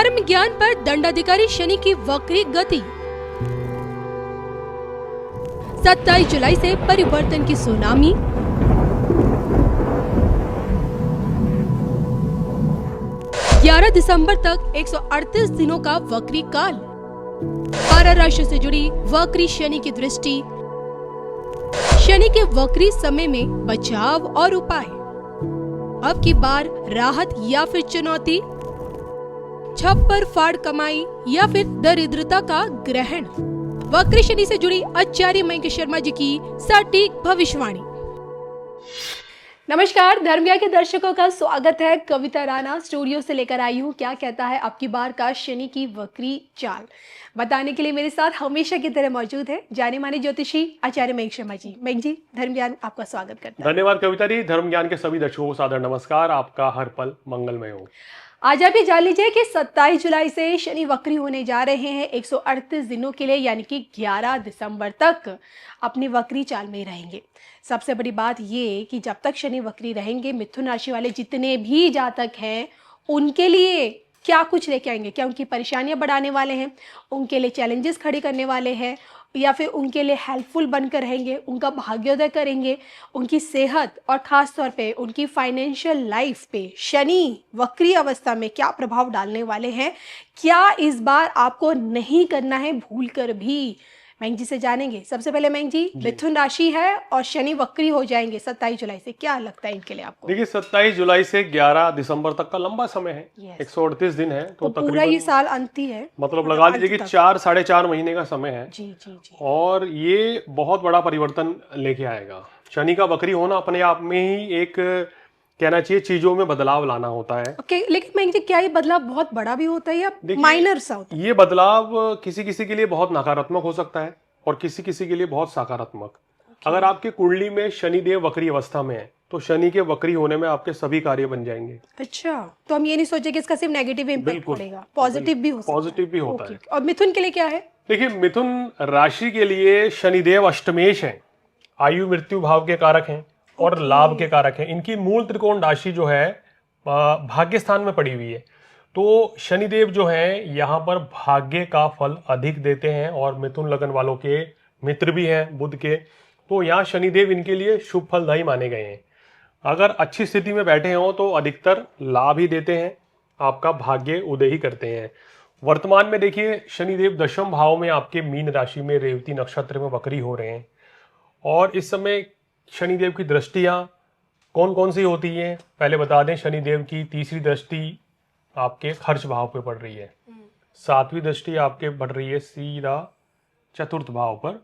धर्म ज्ञान पर दंडाधिकारी शनि की वक्री गति। 27 जुलाई से परिवर्तन की सुनामी। ग्यारह दिसंबर तक 138 दिनों का वक्री काल। 12 राशियों से जुड़ी वक्री शनि की दृष्टि। शनि के वक्री समय में बचाव और उपाय। अब की बार राहत या फिर चुनौती, छप्पर फाड़ कमाई या फिर दरिद्रता का ग्रहण। वक्री शनि से जुड़ी आचार्य मयंक शर्मा जी की सटीक भविष्यवाणी। नमस्कार, धर्म ज्ञान के दर्शकों का स्वागत है। कविता राणा स्टूडियो से लेकर आई हूँ क्या कहता है अब की बार का शनि की वक्री चाल। बताने के लिए मेरे साथ हमेशा की तरह मौजूद है जाने माने ज्योतिषी आचार्य मयंक शर्मा जी। मयंक जी, धर्म ज्ञान आपका स्वागत करता है। धन्यवाद कविता जी। धर्म ज्ञान के सभी दर्शकों को सादर नमस्कार। आपका हर पल मंगलमय हो। आज आप ये जान लीजिए कि 27 जुलाई से शनि वक्री होने जा रहे हैं 138 दिनों के लिए, यानी कि 11 दिसंबर तक अपनी वक्री चाल में रहेंगे। सबसे बड़ी बात ये कि जब तक शनि वक्री रहेंगे, मिथुन राशि वाले जितने भी जातक हैं उनके लिए क्या कुछ लेके आएंगे, क्या उनकी परेशानियां बढ़ाने वाले हैं, उनके लिए चैलेंजेस खड़े करने वाले हैं, या फिर उनके लिए हेल्पफुल बनकर रहेंगे, उनका भाग्योदय करेंगे, उनकी सेहत और ख़ास तौर पे उनकी फाइनेंशियल लाइफ पे शनि वक्री अवस्था में क्या प्रभाव डालने वाले हैं, क्या इस बार आपको नहीं करना है भूल कर भी, मयंक जी से जानेंगे। सबसे पहले मयंक जी, मिथुन राशि है और शनि वक्री हो जाएंगे 27 जुलाई से, क्या लगता है इनके लिए आपको? देखिए, 27 जुलाई से 11 दिसंबर तक का लंबा समय है। 138 दिन है तो पूरा ये साल अंत ही है, मतलब लगा लीजिए कि 4-4.5 महीने का समय है। जी जी जी। और ये बहुत बड़ा परिवर्तन लेके आएगा। शनि का वक्री होना अपने आप में ही एक कहना चाहिए चीजों में बदलाव लाना होता है। ओके, लेकिन मयंक जी, क्या ये बदलाव बहुत बड़ा भी होता है या माइनर सा होता है? ये बदलाव किसी किसी के लिए बहुत नकारात्मक हो सकता है और किसी किसी के लिए बहुत सकारात्मक। अगर आपकी कुंडली में शनिदेव वक्री अवस्था में है तो शनि के वक्री होने में आपके सभी कार्य बन जाएंगे। अच्छा, तो हम ये नहीं सोचे कि इसका सिर्फ नेगेटिव इम्पैक्ट पड़ेगा, पॉजिटिव भी हो सकता है। पॉजिटिव भी होता है। और मिथुन के लिए क्या है? देखिए, मिथुन राशि के लिए शनिदेव अष्टमेश हैं, आयु मृत्यु भाव के कारक हैं और लाभ के कारक हैं। इनकी मूल त्रिकोण राशि जो है भाग्य स्थान में पड़ी हुई है। तो शनिदेव जो है यहाँ पर भाग्य का फल अधिक देते हैं और मिथुन लगन वालों के मित्र भी हैं बुध के। तो यहाँ शनिदेव इनके लिए शुभ फलदायी माने गए हैं। अगर अच्छी स्थिति में बैठे हों तो अधिकतर लाभ ही देते हैं, आपका भाग्य उदय ही करते हैं। वर्तमान में देखिए, शनिदेव दशम भाव में आपके मीन राशि में रेवती नक्षत्र में वक्री हो रहे हैं और इस समय शनिदेव की दृष्टियां कौन कौन सी होती हैं पहले बता दें। शनिदेव की तीसरी दृष्टि आपके खर्च भाव पे पड़ रही है, 7वीं दृष्टि आपके पड़ रही है सीधा चतुर्थ भाव पर,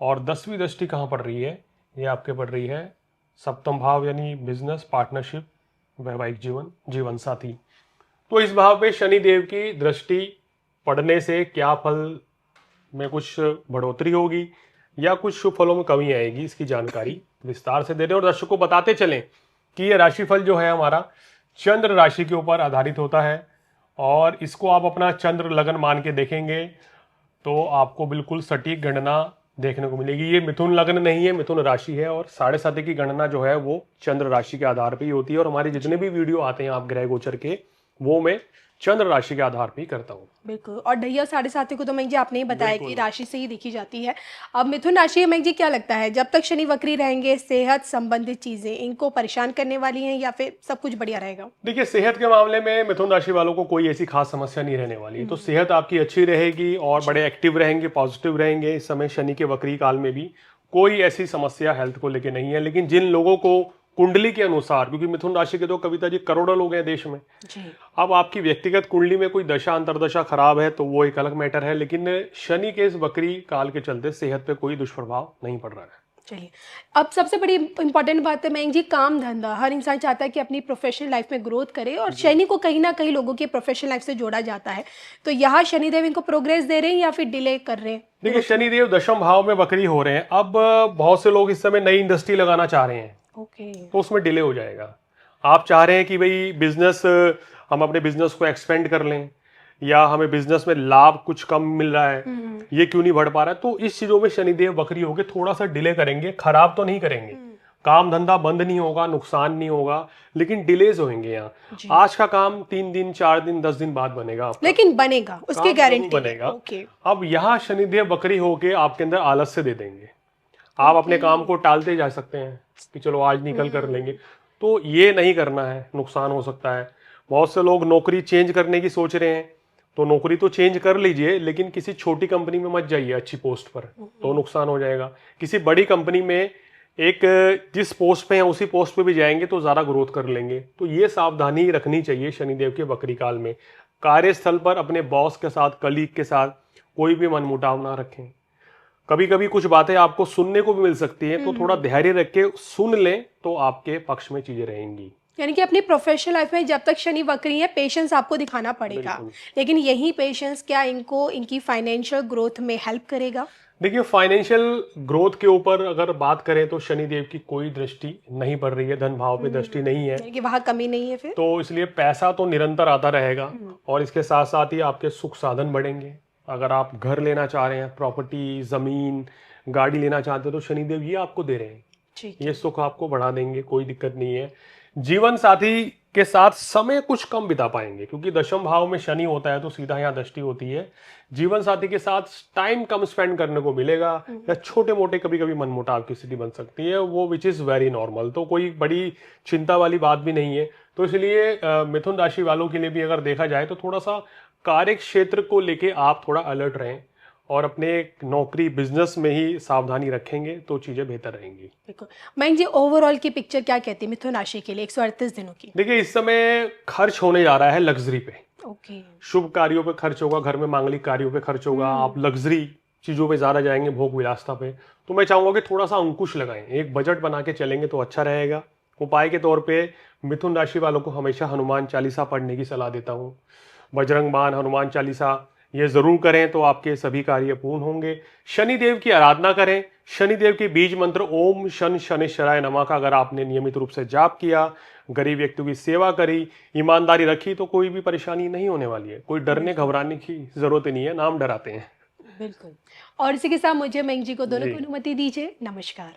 और 10वीं दृष्टि कहाँ पड़ रही है, ये आपके पड़ रही है सप्तम भाव, यानी बिजनेस, पार्टनरशिप, वैवाहिक जीवन, जीवन साथी। तो इस भाव पे शनिदेव की दृष्टि पड़ने से क्या फल में कुछ बढ़ोतरी होगी या कुछ शुभ फलों में कमी आएगी, इसकी जानकारी विस्तार से दे रहे हैं। और दर्शकों को बताते चलें कि ये राशिफल जो है हमारा चंद्र राशि के ऊपर आधारित होता है और इसको आप अपना चंद्र लगन मान के देखेंगे तो आपको बिल्कुल सटीक गणना देखने को मिलेगी। ये मिथुन लग्न नहीं है, मिथुन राशि है और 7.5 की गणना जो है वो चंद्र राशि के आधार पर ही होती है। और हमारे जितने भी वीडियो आते हैं आप ग्रह गोचर के, वो मैं चंद्र राशि के आधार पर ही करता हूँ। बिल्कुल। और ढैया 7.5 को तो मयंक जी आपने ही बताया कि राशि से ही देखी जाती है। अब मिथुन राशि है, मयंक जी क्या लगता है जब तक शनि वक्री रहेंगे सेहत संबंधित चीजें इनको परेशान करने वाली हैं या फिर सब कुछ बढ़िया रहेगा? देखिए, सेहत के मामले में मिथुन राशि वालों को कोई ऐसी खास समस्या नहीं रहने वाली है। तो सेहत आपकी अच्छी रहेगी और बड़े एक्टिव रहेंगे, पॉजिटिव रहेंगे। इस समय शनि के वक्री काल में भी कोई ऐसी समस्या हेल्थ को लेके नहीं है। लेकिन जिन लोगों को कुंडली के अनुसार, क्योंकि मिथुन राशि के तो कविता जी करोड़ों लोग हैं देश में जी। अब आपकी व्यक्तिगत कुंडली में कोई दशा अंतरदशा खराब है तो वो एक अलग मैटर है, लेकिन शनि के इस वक्री काल के चलते सेहत पे कोई दुष्प्रभाव नहीं पड़ रहा है। चलिए, अब सबसे बड़ी इंपॉर्टेंट बात है मयंक जी, काम धंधा। हर इंसान चाहता है कि अपनी प्रोफेशनल लाइफ में ग्रोथ करे और शनि को कहीं ना कहीं लोगों की प्रोफेशनल लाइफ से जोड़ा जाता है। तो यहाँ शनिदेव इनको प्रोग्रेस दे रहे हैं या फिर डिले कर रहे हैं? देखिए, शनिदेव दशम भाव में वक्री हो रहे हैं। अब बहुत से लोग इस समय नई इंडस्ट्री लगाना चाह रहे हैं, तो उसमें डिले हो जाएगा। आप चाह रहे हैं कि भाई बिजनेस, हम अपने बिजनेस को एक्सपेंड कर लें या हमें बिजनेस में लाभ कुछ कम मिल रहा है, ये क्यों नहीं बढ़ पा रहा है, तो इस चीजों में शनिदेव वक्री होके थोड़ा सा डिले करेंगे। खराब तो नहीं करेंगे, काम धंधा बंद नहीं होगा, नुकसान नहीं होगा, लेकिन डिलेज होंगे यहाँ। जी। आज का काम 3 दिन 4 दिन 10 दिन बाद बनेगा आपका, लेकिन बनेगा, उसकी काम जरूर गारंटी है। बनेगा। ओके। अब यहाँ शनिदेव बकरी होके आपके अंदर आलस्य दे देंगे, आप अपने काम को टालते जा सकते हैं कि चलो आज नहीं कल कर लेंगे, तो ये नहीं करना है, नुकसान हो सकता है। बहुत से लोग नौकरी चेंज करने की सोच रहे हैं, तो नौकरी तो चेंज कर लीजिए, लेकिन किसी छोटी कंपनी में मत जाइए अच्छी पोस्ट पर, तो नुकसान हो जाएगा। किसी बड़ी कंपनी में एक जिस पोस्ट पे हैं उसी पोस्ट पे भी जाएंगे तो ज़्यादा ग्रोथ कर लेंगे। तो ये सावधानी रखनी चाहिए शनिदेव के बकरी काल में। कार्यस्थल पर अपने बॉस के साथ, कलीग के साथ कोई भी मनमुटाव ना रखें। कभी कभी कुछ बातें आपको सुनने को भी मिल सकती हैं, तो थोड़ा धैर्य रख के सुन लें तो आपके पक्ष में चीजें रहेंगी। यानी कि अपनी प्रोफेशनल लाइफ में जब तक शनि वक्री है, पेशेंस आपको दिखाना पड़ेगा। लेकिन यही पेशेंस क्या इनको इनकी फाइनेंशियल ग्रोथ में हेल्प करेगा? देखिए, फाइनेंशियल ग्रोथ के ऊपर अगर बात करें तो शनिदेव की कोई दृष्टि नहीं पड़ रही है, धन भाव पे दृष्टि नहीं है, यानी कि वहां कमी नहीं है फिर, तो इसलिए पैसा तो निरंतर आता रहेगा। और इसके साथ साथ ही आपके सुख साधन बढ़ेंगे। अगर आप घर लेना चाह रहे हैं, प्रॉपर्टी, जमीन, गाड़ी लेना चाहते हो, तो शनिदेव ये आपको दे रहे हैं, ठीक ये सुख आपको बढ़ा देंगे, कोई दिक्कत नहीं है। जीवन साथी के साथ समय कुछ कम बिता पाएंगे, क्योंकि दशम भाव में शनि होता है तो सीधा यहाँ दृष्टि होती है। जीवन साथी के साथ टाइम कम स्पेंड करने को मिलेगा, या छोटे मोटे कभी कभी मनमुटाव की स्थिति बन सकती है, वो विच इज वेरी नॉर्मल, तो कोई बड़ी चिंता वाली बात भी नहीं है। तो इसलिए मिथुन राशि वालों के लिए भी अगर देखा जाए तो थोड़ा सा कार्य क्षेत्र को लेके आप थोड़ा अलर्ट रहें, और अपने नौकरी बिजनेस में ही सावधानी रखेंगे तो चीजें बेहतर रहेंगी। बिल्कुल। मयंक जी, ओवरऑल की पिक्चर क्या कहती है मिथुन राशि के लिए 138 दिनों की? देखिए, इस समय खर्च होने जा रहा है लग्जरी पे, ओके। शुभ कार्यों पे खर्च होगा, घर में मांगलिक कार्यों पे खर्च होगा, आप लग्जरी चीजों पे ज्यादा जाएंगे, भोग विलासता पे। तो मैं चाहूंगा कि थोड़ा सा अंकुश लगाएं, एक बजट बना के चलेंगे तो अच्छा रहेगा। उपाय के तौर पे मिथुन राशि वालों को हमेशा हनुमान चालीसा पढ़ने की सलाह देता हूँ। बजरंग बाण, हनुमान चालीसा ये जरूर करें तो आपके सभी कार्य पूर्ण होंगे। शनिदेव की आराधना करें। शनिदेव के बीज मंत्र ओम शन शनिश्चराय नमः का अगर आपने नियमित रूप से जाप किया, गरीब व्यक्तियों की सेवा करी, ईमानदारी रखी, तो कोई भी परेशानी नहीं होने वाली है। कोई डरने घबराने की जरूरत नहीं है, नाम डराते हैं। बिल्कुल। और इसी के साथ मुझे मयंक जी को दोनों जी। को अनुमति दीजिए। नमस्कार।